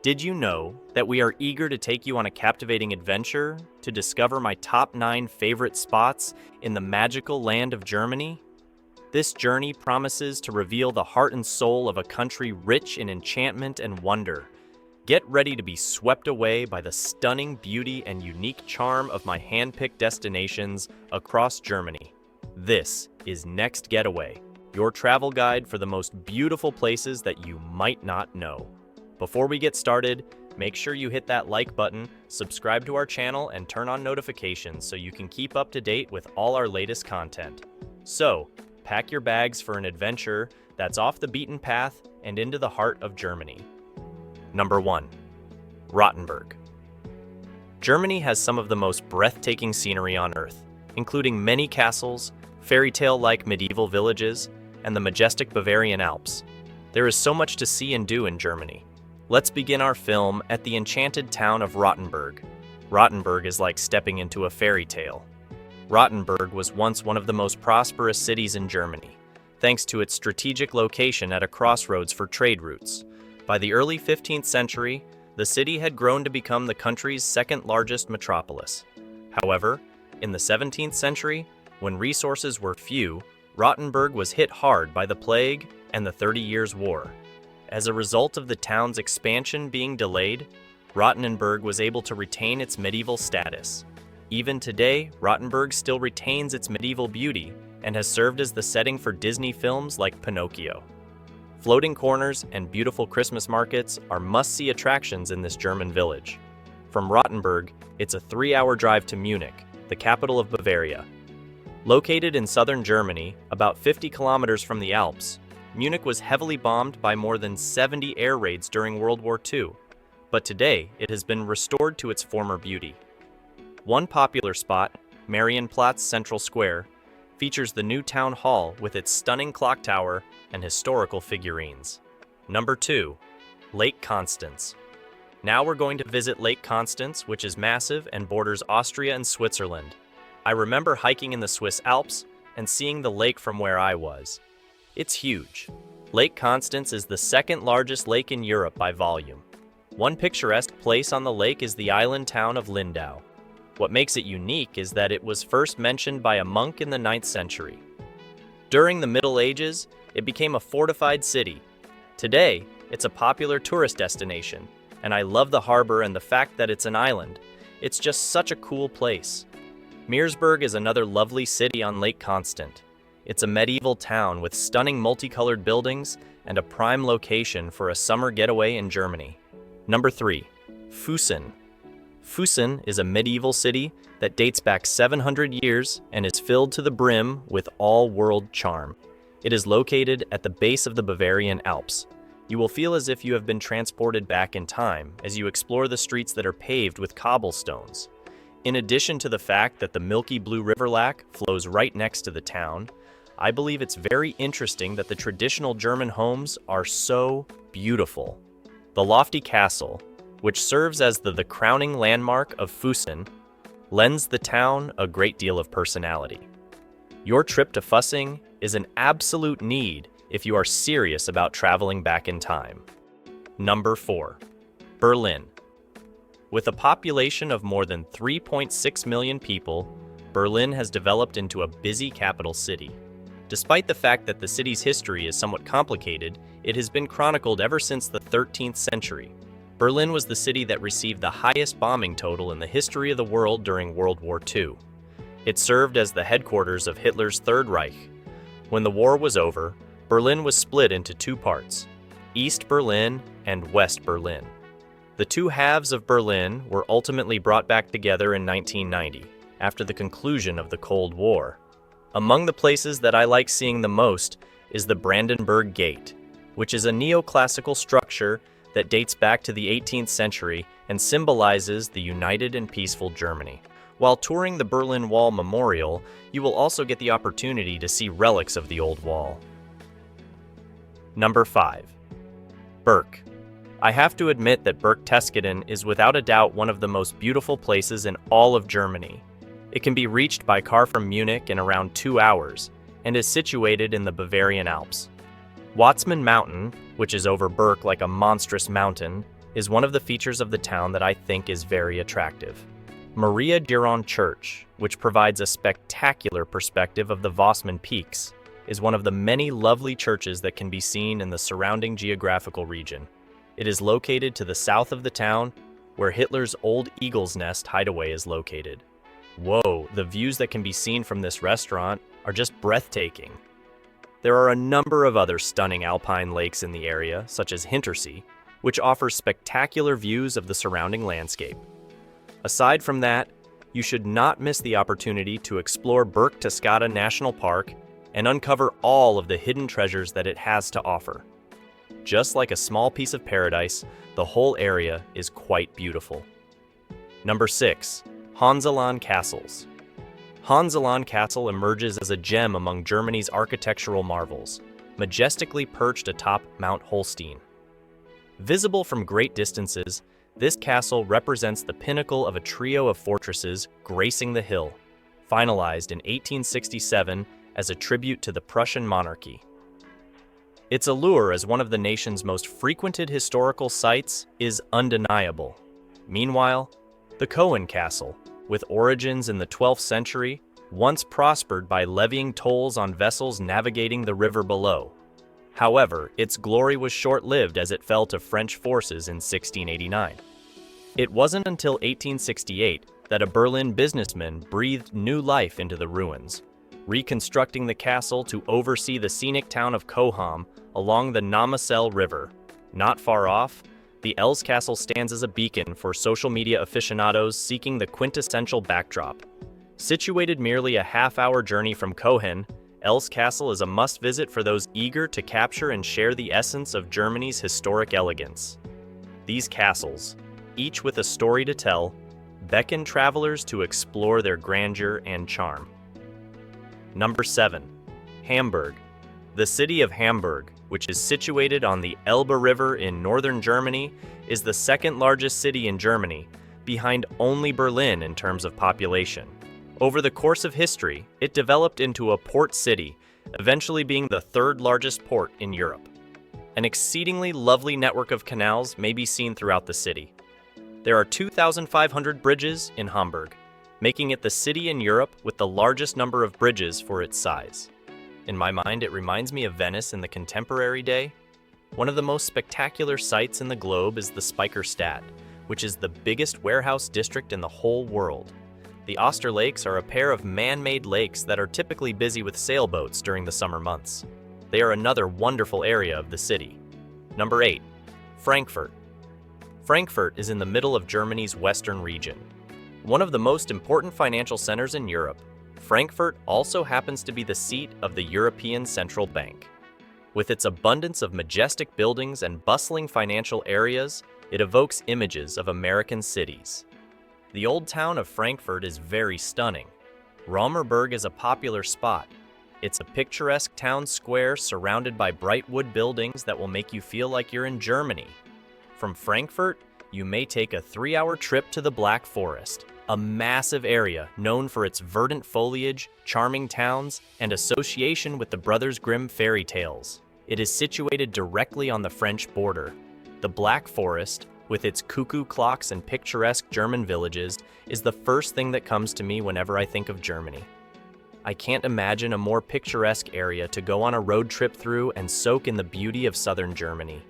Did you know that we are eager to take you on a captivating adventure to discover my top 9 favorite spots in the magical land of Germany? This journey promises to reveal the heart and soul of a country rich in enchantment and wonder. Get ready to be swept away by the stunning beauty and unique charm of my hand-picked destinations across Germany. This is Next Getaway, your travel guide for the most beautiful places that you might not know. Before we get started, make sure you hit that like button, subscribe to our channel, and turn on notifications so you can keep up to date with all our latest content. So, pack your bags for an adventure that's off the beaten path and into the heart of Germany. Number 1. Rothenburg. Germany has some of the most breathtaking scenery on Earth, including many castles, fairy tale-like medieval villages, and the majestic Bavarian Alps. There is so much to see and do in Germany. Let's begin our film at the enchanted town of Rothenburg. Rothenburg is like stepping into a fairy tale. Rothenburg was once one of the most prosperous cities in Germany, thanks to its strategic location at a crossroads for trade routes. By the early 15th century, the city had grown to become the country's second largest metropolis. However, in the 17th century, when resources were few, Rothenburg was hit hard by the plague and the 30 Years' War. As a result of the town's expansion being delayed, Rothenburg was able to retain its medieval status. Even today, Rothenburg still retains its medieval beauty and has served as the setting for Disney films like Pinocchio. Floating corners and beautiful Christmas markets are must-see attractions in this German village. From Rothenburg, it's a 3-hour drive to Munich, the capital of Bavaria. Located in southern Germany, about 50 kilometers from the Alps, Munich was heavily bombed by more than 70 air raids during World War II, but today it has been restored to its former beauty. One popular spot, Marienplatz Central Square, features the new town hall with its stunning clock tower and historical figurines. Number 2. Lake Constance. Now we're going to visit Lake Constance, which is massive and borders Austria and Switzerland. I remember hiking in the Swiss Alps and seeing the lake from where I was. It's huge. Lake Constance is the second largest lake in Europe by volume. One picturesque place on the lake is the island town of Lindau. What makes it unique is that it was first mentioned by a monk in the 9th century. During the Middle Ages, it became a fortified city. Today, it's a popular tourist destination, and I love the harbor and the fact that it's an island. It's just such a cool place. Meersburg is another lovely city on Lake Constance. It's a medieval town with stunning multicolored buildings and a prime location for a summer getaway in Germany. Number 3. Füssen. Füssen is a medieval city that dates back 700 years and is filled to the brim with all-world charm. It is located at the base of the Bavarian Alps. You will feel as if you have been transported back in time as you explore the streets that are paved with cobblestones. In addition to the fact that the milky blue River Lach flows right next to the town, I believe it's very interesting that the traditional German homes are so beautiful. The lofty castle, which serves as the crowning landmark of Füssen, lends the town a great deal of personality. Your trip to Füssen is an absolute need if you are serious about traveling back in time. Number 4. Berlin. With a population of more than 3.6 million people, Berlin has developed into a busy capital city. Despite the fact that the city's history is somewhat complicated, it has been chronicled ever since the 13th century. Berlin was the city that received the highest bombing total in the history of the world during World War II. It served as the headquarters of Hitler's Third Reich. When the war was over, Berlin was split into 2 parts, East Berlin and West Berlin. The 2 halves of Berlin were ultimately brought back together in 1990, after the conclusion of the Cold War. Among the places that I like seeing the most is the Brandenburg Gate, which is a neoclassical structure that dates back to the 18th century and symbolizes the united and peaceful Germany. While touring the Berlin Wall Memorial, you will also get the opportunity to see relics of the old wall. Number 5. Berck. I have to admit that Berchtesgaden is without a doubt one of the most beautiful places in all of Germany. It can be reached by car from Munich in around 2 hours and is situated in the Bavarian Alps. Watzmann Mountain, which is over Berck like a monstrous mountain, is one of the features of the town that I think is very attractive. Myriad Church, which provides a spectacular perspective of the Vossman Peaks, is one of the many lovely churches that can be seen in the surrounding geographical region. It is located to the south of the town, where Hitler's old Eagle's Nest hideaway is located. Whoa, the views that can be seen from this restaurant are just breathtaking. There are a number of other stunning alpine lakes in the area, such as Hintersee, which offers spectacular views of the surrounding landscape. Aside from that, you should not miss the opportunity to explore Berchtesgaden National Park and uncover all of the hidden treasures that it has to offer. Just like a small piece of paradise, the whole area is quite beautiful. Number 6. Hohenzollern Castles. Hohenzollern Castle emerges as a gem among Germany's architectural marvels, majestically perched atop Mount Holstein. Visible from great distances, this castle represents the pinnacle of a trio of fortresses gracing the hill, finalized in 1867 as a tribute to the Prussian monarchy. Its allure as one of the nation's most frequented historical sites is undeniable. Meanwhile, the Cohen Castle, with origins in the 12th century, once prospered by levying tolls on vessels navigating the river below. However, its glory was short-lived as it fell to French forces in 1689. It wasn't until 1868 that a Berlin businessman breathed new life into the ruins, reconstructing the castle to oversee the scenic town of Coham along the Namensel River. Not far off, the Els Castle stands as a beacon for social media aficionados seeking the quintessential backdrop. Situated merely a half-hour journey from Cohen, Els Castle is a must-visit for those eager to capture and share the essence of Germany's historic elegance. These castles, each with a story to tell, beckon travelers to explore their grandeur and charm. Number 7. Hamburg. The city of Hamburg, which is situated on the Elbe River in northern Germany, is the second largest city in Germany, behind only Berlin in terms of population. Over the course of history, it developed into a port city, eventually being the third largest port in Europe. An exceedingly lovely network of canals may be seen throughout the city. There are 2,500 bridges in Hamburg, making it the city in Europe with the largest number of bridges for its size. In my mind, it reminds me of Venice in the contemporary day. One of the most spectacular sights in the globe is the Speicherstadt, which is the biggest warehouse district in the whole world. The Oster Lakes are a pair of man-made lakes that are typically busy with sailboats during the summer months. They are another wonderful area of the city. Number 8. Frankfurt. Frankfurt is in the middle of Germany's western region. One of the most important financial centers in Europe, Frankfurt also happens to be the seat of the European Central Bank. With its abundance of majestic buildings and bustling financial areas, it evokes images of American cities. The old town of Frankfurt is very stunning. Römerberg is a popular spot. It's a picturesque town square surrounded by bright wood buildings that will make you feel like you're in Germany. From Frankfurt, you may take a 3-hour trip to the Black Forest, a massive area known for its verdant foliage, charming towns, and association with the Brothers Grimm fairy tales. It is situated directly on the French border. The Black Forest, with its cuckoo clocks and picturesque German villages, is the first thing that comes to me whenever I think of Germany. I can't imagine a more picturesque area to go on a road trip through and soak in the beauty of southern Germany.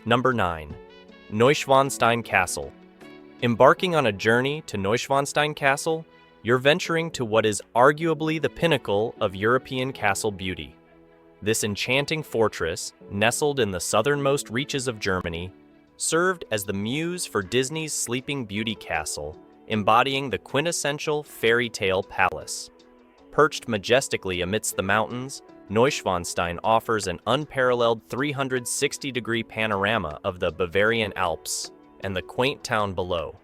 Number 9. Neuschwanstein Castle. Embarking on a journey to Neuschwanstein Castle, you're venturing to what is arguably the pinnacle of European castle beauty. This enchanting fortress, nestled in the southernmost reaches of Germany, served as the muse for Disney's Sleeping Beauty castle, embodying the quintessential fairy tale palace. Perched majestically amidst the mountains, Neuschwanstein offers an unparalleled 360-degree panorama of the Bavarian Alps and the quaint town below.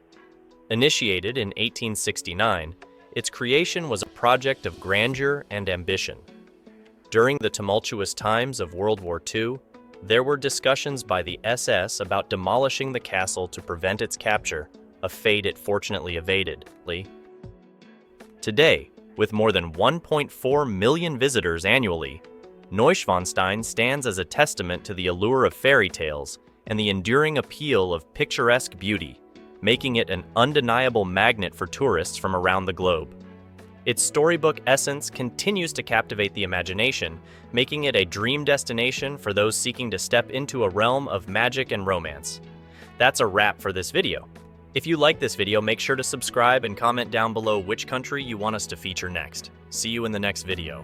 Initiated in 1869, its creation was a project of grandeur and ambition. During the tumultuous times of World War II, there were discussions by the SS about demolishing the castle to prevent its capture, a fate it fortunately evaded. Today, with more than 1.4 million visitors annually, Neuschwanstein stands as a testament to the allure of fairy tales and the enduring appeal of picturesque beauty, making it an undeniable magnet for tourists from around the globe. Its storybook essence continues to captivate the imagination, making it a dream destination for those seeking to step into a realm of magic and romance. That's a wrap for this video. If you like this video, make sure to subscribe and comment down below which country you want us to feature next. See you in the next video.